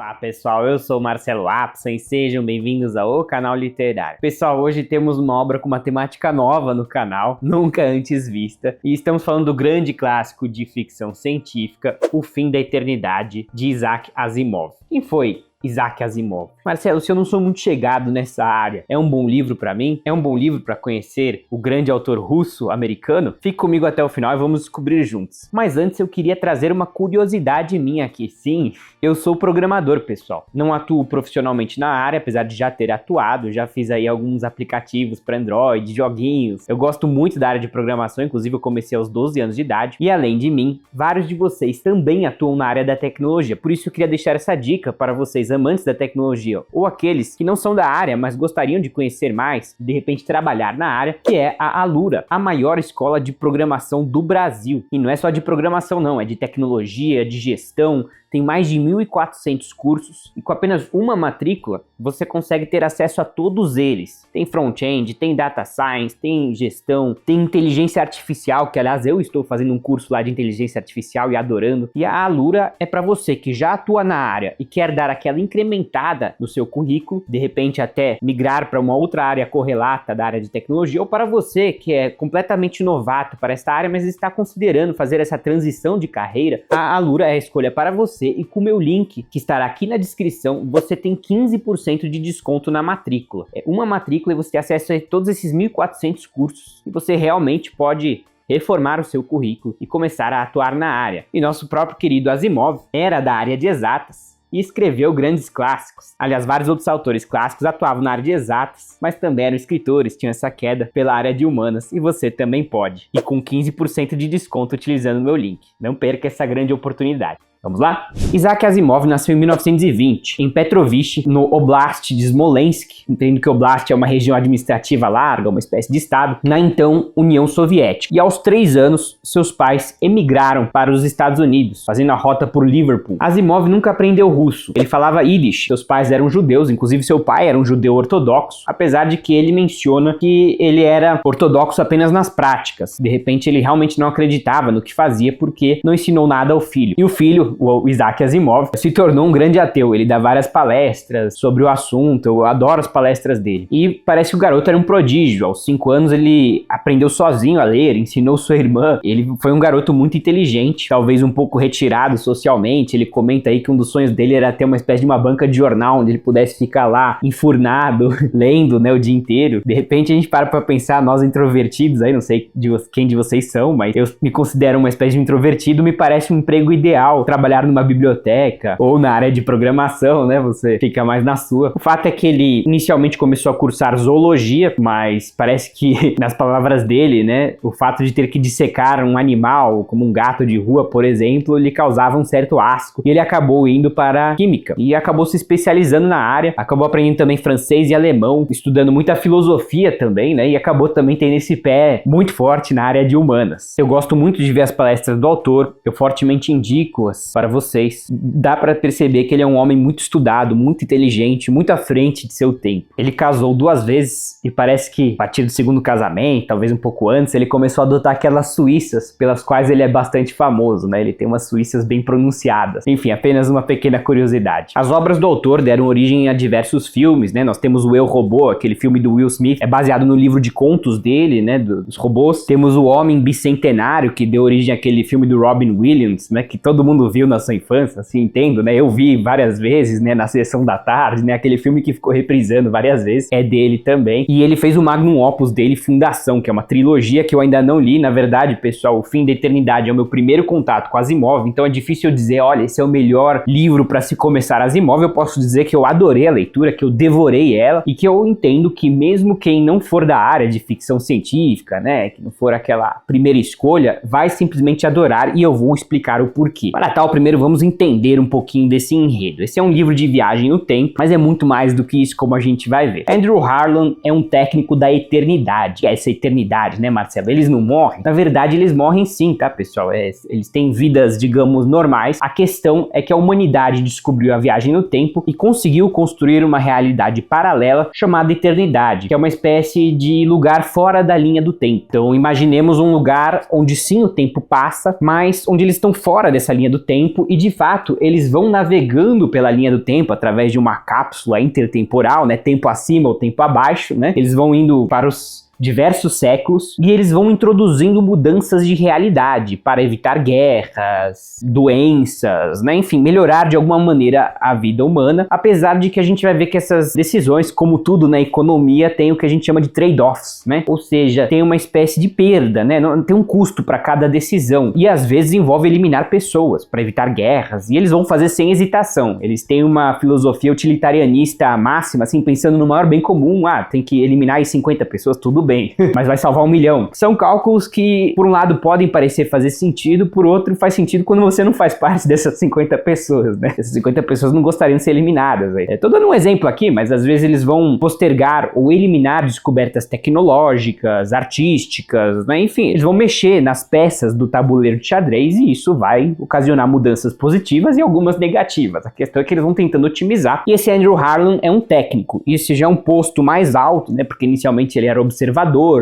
Olá pessoal, eu sou Marcelo Apson e sejam bem-vindos ao canal Literário. Pessoal, hoje temos uma obra com uma temática nova no canal, nunca antes vista, e estamos falando do grande clássico de ficção científica, O Fim da Eternidade, de Isaac Asimov. Quem foi Isaac Asimov? Marcelo, se eu não sou muito chegado nessa área, é um bom livro pra mim? É um bom livro pra conhecer o grande autor russo-americano? Fique comigo até o final e vamos descobrir juntos. Mas antes eu queria trazer uma curiosidade minha aqui. Sim, eu sou programador, pessoal. Não atuo profissionalmente na área, apesar de já ter atuado, já fiz aí alguns aplicativos para Android, joguinhos. Eu gosto muito da área de programação, inclusive eu comecei aos 12 anos de idade. E além de mim, vários de vocês também atuam na área da tecnologia. Por isso eu queria deixar essa dica para vocês amantes da tecnologia ou aqueles que não são da área, mas gostariam de conhecer mais, de repente trabalhar na área, que é a Alura, a maior escola de programação do Brasil. E não é só de programação não, é de tecnologia, de gestão. Tem mais de 1.400 cursos e com apenas uma matrícula você consegue ter acesso a todos eles. Tem front-end, tem data science, tem gestão, tem inteligência artificial, que aliás eu estou fazendo um curso lá de inteligência artificial e adorando. E a Alura é para você que já atua na área e quer dar aquela incrementada no seu currículo, de repente até migrar para uma outra área correlata da área de tecnologia, ou para você que é completamente novato para esta área, mas está considerando fazer essa transição de carreira, a Alura é a escolha para você. E com o meu link, que estará aqui na descrição, você tem 15% de desconto na matrícula. É uma matrícula e você tem acesso a todos esses 1.400 cursos. E você realmente pode reformar o seu currículo e começar a atuar na área. E nosso próprio querido Asimov era da área de exatas e escreveu grandes clássicos. Aliás, vários outros autores clássicos atuavam na área de exatas, mas também eram escritores, tinham essa queda pela área de humanas, e você também pode. E com 15% de desconto utilizando o meu link. Não perca essa grande oportunidade. Vamos lá? Isaac Asimov nasceu em 1920, em Petrovich, no Oblast de Smolensk. Entendo que Oblast é uma região administrativa larga, uma espécie de estado, na então União Soviética. E aos 3 anos, seus pais emigraram para os Estados Unidos, fazendo a rota por Liverpool. Asimov nunca aprendeu russo, ele falava Yiddish. Seus pais eram judeus, inclusive seu pai era um judeu ortodoxo, apesar de que ele menciona que ele era ortodoxo apenas nas práticas. De repente ele realmente não acreditava no que fazia porque não ensinou nada ao filho. E o filho, o Isaac Asimov, se tornou um grande ateu. Ele dá várias palestras sobre o assunto, eu adoro as palestras dele. E parece que o garoto era um prodígio. Aos 5 anos ele aprendeu sozinho a ler, ensinou sua irmã. Ele foi um garoto muito inteligente, talvez um pouco retirado socialmente. Ele comenta aí que um dos sonhos dele era ter uma espécie de uma banca de jornal, onde ele pudesse ficar lá, enfurnado, lendo, né, o dia inteiro. De repente a gente para pra pensar, nós introvertidos aí, não sei quem de vocês são, mas eu me considero uma espécie de introvertido, me parece um emprego ideal, trabalhar numa biblioteca ou na área de programação, né? Você fica mais na sua. O fato é que ele inicialmente começou a cursar zoologia, mas parece que, nas palavras dele, né, o fato de ter que dissecar um animal, como um gato de rua, por exemplo, lhe causava um certo asco. E ele acabou indo para química e acabou se especializando na área, acabou aprendendo também francês e alemão, estudando muita filosofia também, né? E acabou também tendo esse pé muito forte na área de humanas. Eu gosto muito de ver as palestras do autor, eu fortemente indico-as para vocês. Dá para perceber que ele é um homem muito estudado, muito inteligente, muito à frente de seu tempo. Ele casou 2 vezes e parece que a partir do segundo casamento, talvez um pouco antes, ele começou a adotar aquelas suíças pelas quais ele é bastante famoso, né? Ele tem umas suíças bem pronunciadas. Enfim, apenas uma pequena curiosidade. As obras do autor deram origem a diversos filmes, né? Nós temos o Eu, Robô, aquele filme do Will Smith, é baseado no livro de contos dele, né? Dos robôs. Temos o Homem Bicentenário, que deu origem àquele filme do Robin Williams, né? Que todo mundo viu na sua infância, assim, entendo, né? Eu vi várias vezes, né, na sessão da tarde, né? Aquele filme que ficou reprisando várias vezes, é dele também. E ele fez o magnum opus dele, Fundação, que é uma trilogia que eu ainda não li. Na verdade, pessoal, O Fim da Eternidade é o meu primeiro contato com Asimov, então é difícil eu dizer, olha, esse é o melhor livro para se começar Asimov. Eu posso dizer que eu adorei a leitura, que eu devorei ela, e que eu entendo que mesmo quem não for da área de ficção científica, né, que não for aquela primeira escolha, vai simplesmente adorar, e eu vou explicar o porquê. Para tal, primeiro vamos entender um pouquinho desse enredo. Esse é um livro de viagem no tempo, mas é muito mais do que isso, como a gente vai ver. Andrew Harlan é um técnico da eternidade. Essa eternidade, né, Marcelo? Eles não morrem? Na verdade, eles morrem sim, tá, pessoal? Eles têm vidas, digamos, normais. A questão é que a humanidade descobriu a viagem no tempo e conseguiu construir uma realidade paralela chamada eternidade, que é uma espécie de lugar fora da linha do tempo. Então, imaginemos um lugar onde sim o tempo passa, mas onde eles estão fora dessa linha do tempo. tempo e, de fato, eles vão navegando pela linha do tempo através de uma cápsula intertemporal, né? Tempo acima ou tempo abaixo, né? Eles vão indo para os diversos séculos e eles vão introduzindo mudanças de realidade para evitar guerras, doenças, né? Enfim, melhorar de alguma maneira a vida humana, apesar de que a gente vai ver que essas decisões, como tudo na economia, tem o que a gente chama de trade-offs, né? Ou seja, tem uma espécie de perda, né? Tem um custo para cada decisão e às vezes envolve eliminar pessoas para evitar guerras e eles vão fazer sem hesitação. Eles têm uma filosofia utilitarianista máxima, assim, pensando no maior bem comum. Tem que eliminar aí 50 pessoas, tudo bem, mas vai salvar 1 milhão. São cálculos que, por um lado, podem parecer fazer sentido, por outro, faz sentido quando você não faz parte dessas 50 pessoas, né? Essas 50 pessoas não gostariam de ser eliminadas. Tô dando um exemplo aqui, mas às vezes eles vão postergar ou eliminar descobertas tecnológicas, artísticas, né? Enfim, eles vão mexer nas peças do tabuleiro de xadrez e isso vai ocasionar mudanças positivas e algumas negativas. A questão é que eles vão tentando otimizar. E esse Andrew Harlan é um técnico. Esse já é um posto mais alto, né? Porque inicialmente ele era observador.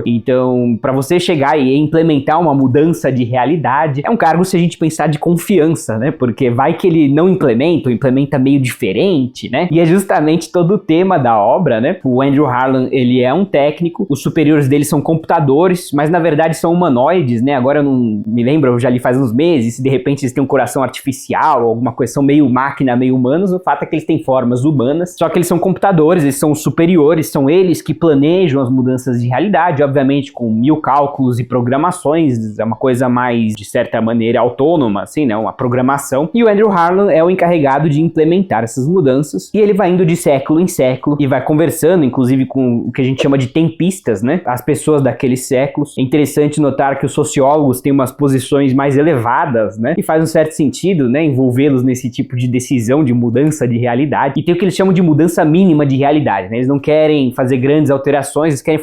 Então, para você chegar e implementar uma mudança de realidade, é um cargo, se a gente pensar, de confiança, né? Porque vai que ele não implementa, ou implementa meio diferente, né? E é justamente todo o tema da obra, né? O Andrew Harlan, ele é um técnico, os superiores dele são computadores, mas na verdade são humanoides, né? Agora eu não me lembro, eu já li faz uns meses, se de repente eles têm um coração artificial, alguma coisa, são meio máquina, meio humanos, o fato é que eles têm formas humanas, só que eles são computadores, eles são os superiores, são eles que planejam as mudanças de realidade, obviamente com 1000 cálculos e programações, é uma coisa mais, de certa maneira, autônoma, assim, né, uma programação, e o Andrew Harlan é o encarregado de implementar essas mudanças, e ele vai indo de século em século, e vai conversando, inclusive, com o que a gente chama de tempistas, né, as pessoas daqueles séculos. É interessante notar que os sociólogos têm umas posições mais elevadas, né, e faz um certo sentido, né, envolvê-los nesse tipo de decisão de mudança de realidade, e tem o que eles chamam de mudança mínima de realidade, né, eles não querem fazer grandes alterações, eles querem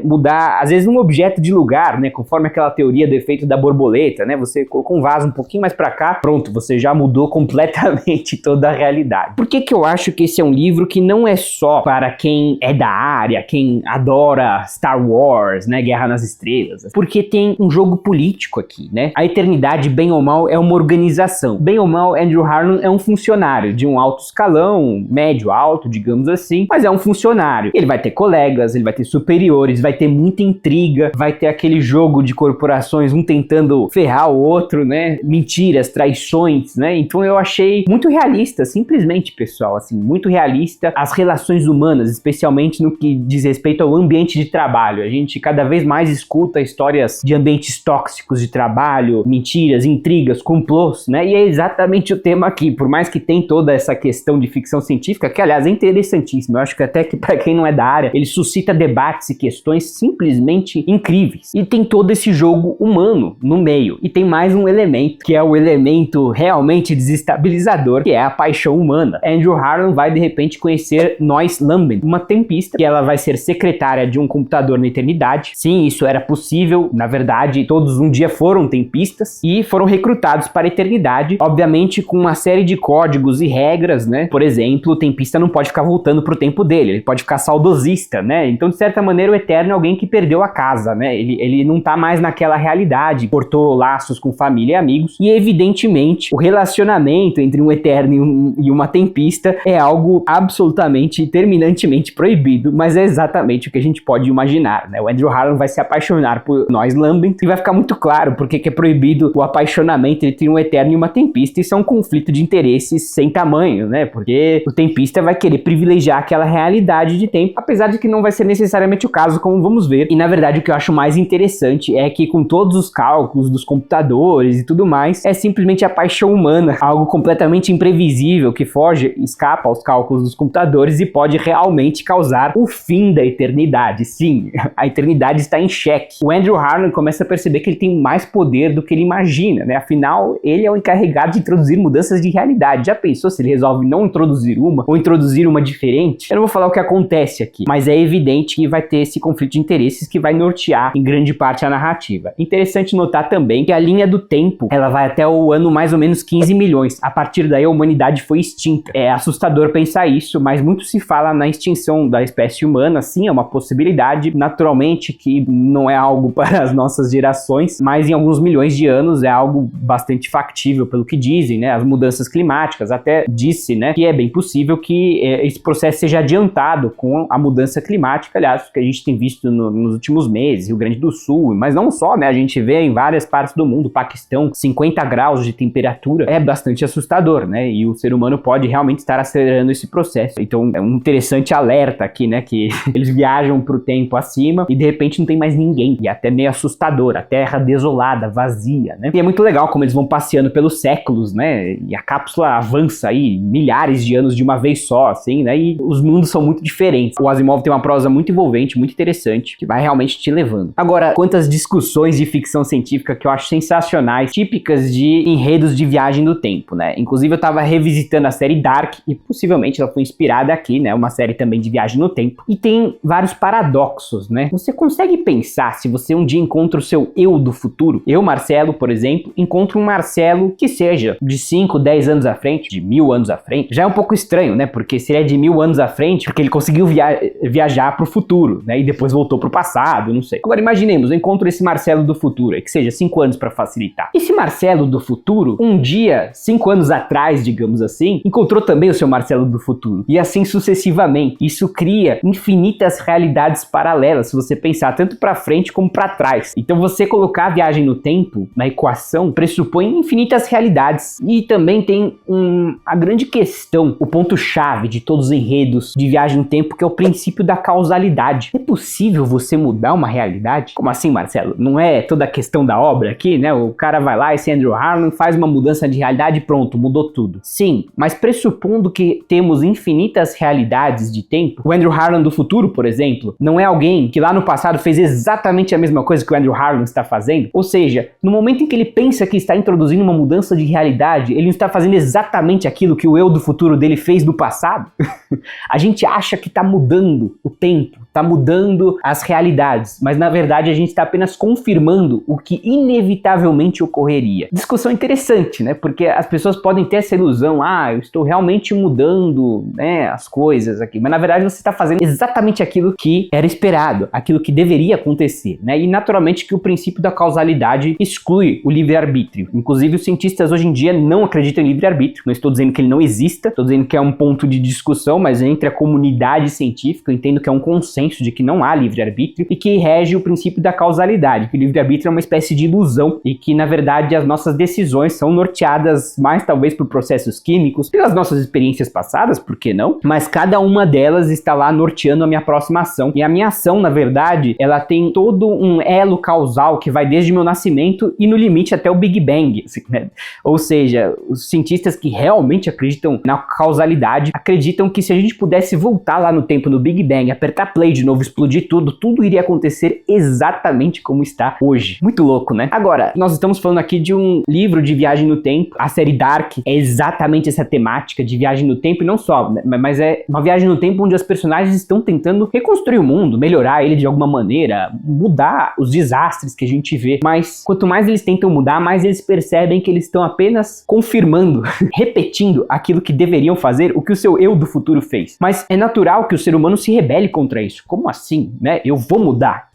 mudar, às vezes, um objeto de lugar, né? Conforme aquela teoria do efeito da borboleta, né? Você colocou um vaso um pouquinho mais pra cá, pronto, você já mudou completamente toda a realidade. Por que que eu acho que esse é um livro que não é só para quem é da área, quem adora Star Wars, né? Guerra nas Estrelas? Porque tem um jogo político aqui, né? A eternidade, bem ou mal, é uma organização. Bem ou mal, Andrew Harlan é um funcionário de um alto escalão, médio alto, digamos assim, mas é um funcionário. Ele vai ter colegas, ele vai ter superiores, vai ter muita intriga, vai ter aquele jogo de corporações, um tentando ferrar o outro, né? Mentiras, traições, né? Então eu achei muito realista, simplesmente, pessoal, assim, muito realista as relações humanas, especialmente no que diz respeito ao ambiente de trabalho. A gente cada vez mais escuta histórias de ambientes tóxicos de trabalho, mentiras, intrigas, complôs, né? E é exatamente o tema aqui, por mais que tem toda essa questão de ficção científica, que aliás é interessantíssimo, eu acho que até que para quem não é da área, ele suscita debates e questões simplesmente incríveis. E tem todo esse jogo humano no meio. E tem mais um elemento, que é o elemento realmente desestabilizador, que é a paixão humana. Andrew Harlan vai de repente conhecer Noyce Lambent, uma tempista, que ela vai ser secretária de um computador na eternidade. Sim, isso era possível. Na verdade, todos um dia foram tempistas e foram recrutados para a eternidade, obviamente com uma série de códigos e regras, né? Por exemplo, o tempista não pode ficar voltando pro tempo dele, ele pode ficar saudosista, né? Então, de certa maneira, o Eterno é alguém que perdeu a casa, né? Ele não tá mais naquela realidade, cortou laços com família e amigos, e evidentemente o relacionamento entre um Eterno e uma tempista é algo absolutamente, terminantemente proibido, mas é exatamente o que a gente pode imaginar, né? O Andrew Harlan vai se apaixonar por Noyce Lambent e vai ficar muito claro porque que é proibido o apaixonamento entre um Eterno e uma tempista. Isso é um conflito de interesses sem tamanho, né? Porque o tempista vai querer privilegiar aquela realidade de tempo, apesar de que não vai ser necessariamente o caso, como vamos ver. E na verdade o que eu acho mais interessante é que com todos os cálculos dos computadores e tudo mais, é simplesmente a paixão humana, algo completamente imprevisível que foge, escapa aos cálculos dos computadores e pode realmente causar o fim da eternidade. Sim, a eternidade está em xeque. O Andrew Harlan começa a perceber que ele tem mais poder do que ele imagina, né? Afinal, ele é o encarregado de introduzir mudanças de realidade. Já pensou se ele resolve não introduzir uma ou introduzir uma diferente? Eu não vou falar o que acontece aqui, mas é evidente que vai ter esse conflito conflito de interesses que vai nortear em grande parte a narrativa. Interessante notar também que a linha do tempo, ela vai até o ano mais ou menos 15 milhões. A partir daí a humanidade foi extinta. É assustador pensar isso, mas muito se fala na extinção da espécie humana. Sim, é uma possibilidade, naturalmente que não é algo para as nossas gerações, mas em alguns milhões de anos é algo bastante factível, pelo que dizem, né? As mudanças climáticas, até disse, né, que é bem possível que esse processo seja adiantado com a mudança climática, aliás, que a gente tem visto nos últimos meses, Rio Grande do Sul, mas não só, né, a gente vê em várias partes do mundo, Paquistão, 50 graus de temperatura, é bastante assustador, né, e o ser humano pode realmente estar acelerando esse processo. Então é um interessante alerta aqui, né, que eles viajam pro tempo acima e de repente não tem mais ninguém, e é até meio assustador, a Terra desolada, vazia, né, e é muito legal como eles vão passeando pelos séculos, né, e a cápsula avança aí milhares de anos de uma vez só, assim, né, e os mundos são muito diferentes. O Asimov tem uma prosa muito envolvente, muito interessante, que vai realmente te levando. Agora, quantas discussões de ficção científica que eu acho sensacionais, típicas de enredos de viagem do tempo, né? Inclusive eu tava revisitando a série Dark, e possivelmente ela foi inspirada aqui, né? Uma série também de viagem no tempo, e tem vários paradoxos, né? Você consegue pensar se você um dia encontra o seu eu do futuro? Eu, Marcelo, por exemplo, encontro um Marcelo que seja de 5, 10 anos à frente, de 1000 anos à frente. Já é um pouco estranho, né? Porque se ele é de 1000 anos à frente, porque ele conseguiu viajar pro futuro, né? E depois voltou pro passado, não sei. Agora imaginemos, eu encontro esse Marcelo do futuro, que seja 5 anos para facilitar. Esse Marcelo do futuro, um dia, 5 anos atrás, digamos assim, encontrou também o seu Marcelo do futuro. E assim sucessivamente. Isso cria infinitas realidades paralelas, se você pensar tanto para frente como para trás. Então você colocar a viagem no tempo na equação pressupõe infinitas realidades. E também tem a grande questão, o ponto-chave de todos os enredos de viagem no tempo, que é o princípio da causalidade. É possível você mudar uma realidade? Como assim, Marcelo? Não é toda a questão da obra aqui, né? O cara vai lá, esse Andrew Harlan, faz uma mudança de realidade e pronto, mudou tudo. Sim, mas pressupondo que temos infinitas realidades de tempo, o Andrew Harlan do futuro, por exemplo, não é alguém que lá no passado fez exatamente a mesma coisa que o Andrew Harlan está fazendo? Ou seja, no momento em que ele pensa que está introduzindo uma mudança de realidade, ele não está fazendo exatamente aquilo que o eu do futuro dele fez no passado? A gente acha que está mudando o tempo, está mudando as realidades, mas na verdade a gente está apenas confirmando o que inevitavelmente ocorreria. Discussão interessante, né? Porque as pessoas podem ter essa ilusão, eu estou realmente mudando, né, as coisas aqui, mas na verdade você está fazendo exatamente aquilo que era esperado, aquilo que deveria acontecer, né? E naturalmente que o princípio da causalidade exclui o livre-arbítrio. Inclusive os cientistas hoje em dia não acreditam em livre-arbítrio. Não estou dizendo que ele não exista, estou dizendo que é um ponto de discussão, mas entre a comunidade científica eu entendo que é um consenso de que não há livre-arbítrio e que rege o princípio da causalidade, que o livre-arbítrio é uma espécie de ilusão e que na verdade as nossas decisões são norteadas mais talvez por processos químicos, pelas nossas experiências passadas, por que não? Mas cada uma delas está lá norteando a minha próxima ação, e a minha ação na verdade ela tem todo um elo causal que vai desde meu nascimento e no limite até o Big Bang, assim, né? Ou seja, os cientistas que realmente acreditam na causalidade acreditam que se a gente pudesse voltar lá no tempo no Big Bang, apertar play de novo, explodir tudo iria acontecer exatamente como está hoje. Muito louco, né? Agora, nós estamos falando aqui de um livro de viagem no tempo. A série Dark é exatamente essa temática de viagem no tempo, e não só, né? Mas é uma viagem no tempo onde os personagens estão tentando reconstruir o mundo, melhorar ele de alguma maneira, mudar os desastres que a gente vê. Mas quanto mais eles tentam mudar, mais eles percebem que eles estão apenas confirmando, repetindo aquilo que deveriam fazer, o que o seu eu do futuro fez. Mas é natural que o ser humano se rebele contra isso. Como assim, né? Eu vou mudar.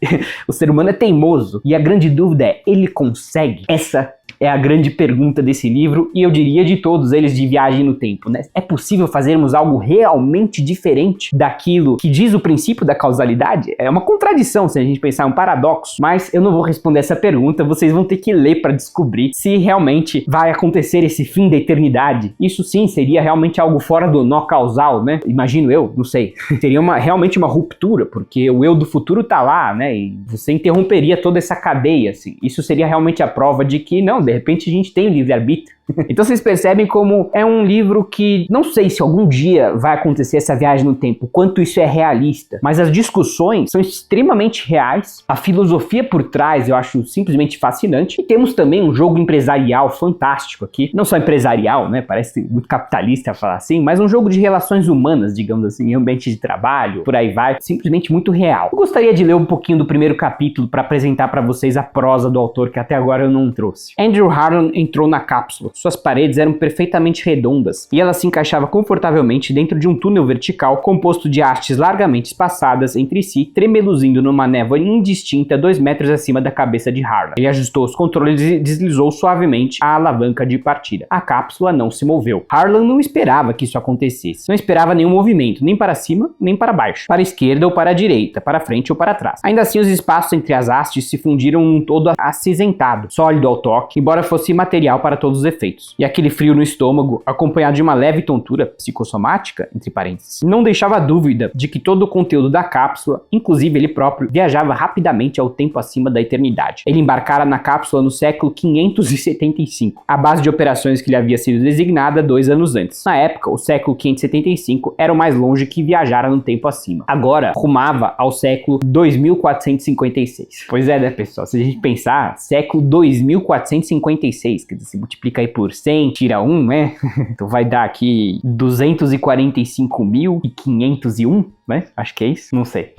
O ser humano é teimoso. E a grande dúvida é, ele consegue? Essa é a grande pergunta desse livro, e eu diria de todos eles de viagem no tempo, né? É possível fazermos algo realmente diferente daquilo que diz o princípio da causalidade? É uma contradição se a gente pensar, um paradoxo, mas eu não vou responder essa pergunta, vocês vão ter que ler para descobrir se realmente vai acontecer esse fim da eternidade. Isso sim seria realmente algo fora do nó causal, né? Imagino eu, não sei. Seria realmente uma ruptura, porque o eu do futuro tá lá, né? E você interromperia toda essa cadeia, assim. Isso seria realmente a prova de que não não, de repente a gente tem o livre-arbítrio. Então vocês percebem como é um livro que não sei se algum dia vai acontecer essa viagem no tempo, quanto isso é realista, mas as discussões são extremamente reais, a filosofia por trás eu acho simplesmente fascinante, e temos também um jogo empresarial fantástico aqui, não só empresarial, né, parece muito capitalista falar assim, mas um jogo de relações humanas, digamos assim, em ambiente de trabalho, por aí vai, simplesmente muito real. Eu gostaria de ler um pouquinho do primeiro capítulo para apresentar para vocês a prosa do autor que até agora eu não trouxe. Andrew Harlan entrou na cápsula. Suas paredes eram perfeitamente redondas e ela se encaixava confortavelmente dentro de um túnel vertical composto de hastes largamente espaçadas entre si, tremeluzindo numa névoa indistinta 2 metros acima da cabeça de Harlan. Ele ajustou os controles e deslizou suavemente a alavanca de partida. A cápsula não se moveu. Harlan não esperava que isso acontecesse. Não esperava nenhum movimento, nem para cima, nem para baixo, para a esquerda ou para a direita, para frente ou para trás. Ainda assim, os espaços entre as hastes se fundiram num todo acinzentado, sólido ao toque, embora fosse imaterial para todos os efeitos. E aquele frio no estômago, acompanhado de uma leve tontura psicossomática, entre parênteses, não deixava dúvida de que todo o conteúdo da cápsula, inclusive ele próprio, viajava rapidamente ao tempo acima da eternidade. Ele embarcara na cápsula no século 575, a base de operações que lhe havia sido designada 2 anos antes. Na época, o século 575 era o mais longe que viajara no tempo acima. Agora, rumava ao século 2456. Pois é, né, pessoal? Se a gente pensar, século 2456, quer dizer, se multiplica aí por 100, tira 1, né? Então vai dar aqui 245.501, né? Acho que é isso, não sei.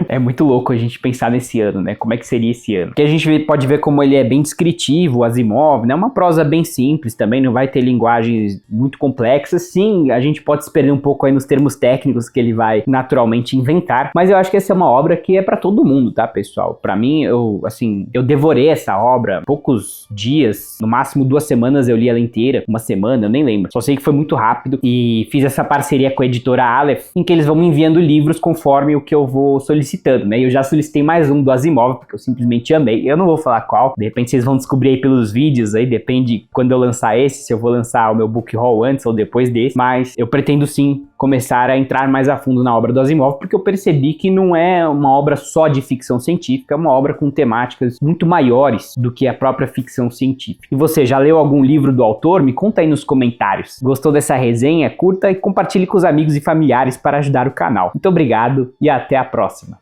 É muito louco a gente pensar nesse ano, né? Como é que seria esse ano? Porque a gente pode ver como ele é bem descritivo, o Asimov, né? Uma prosa bem simples também, não vai ter linguagens muito complexas. Sim, a gente pode se perder um pouco aí nos termos técnicos que ele vai naturalmente inventar, mas eu acho que essa é uma obra que é pra todo mundo, tá, pessoal? Pra mim, eu devorei essa obra poucos dias, no máximo 2 semanas eu li ela inteira, 1 semana, eu nem lembro. Só sei que foi muito rápido e fiz essa parceria com a editora Aleph, em que eles vão me enviando livros conforme o que eu vou solicitando, né? Eu já solicitei mais um do Asimov, porque eu simplesmente amei. Eu não vou falar qual, de repente vocês vão descobrir aí pelos vídeos, aí depende quando eu lançar esse, se eu vou lançar o meu book haul antes ou depois desse, mas eu pretendo sim começar a entrar mais a fundo na obra do Asimov, porque eu percebi que não é uma obra só de ficção científica, é uma obra com temáticas muito maiores do que a própria ficção científica. E você já leu algum livro do autor? Me conta aí nos comentários. Gostou dessa resenha? Curta e compartilhe com os amigos e familiares para ajudar o canal. Muito obrigado e até a próxima.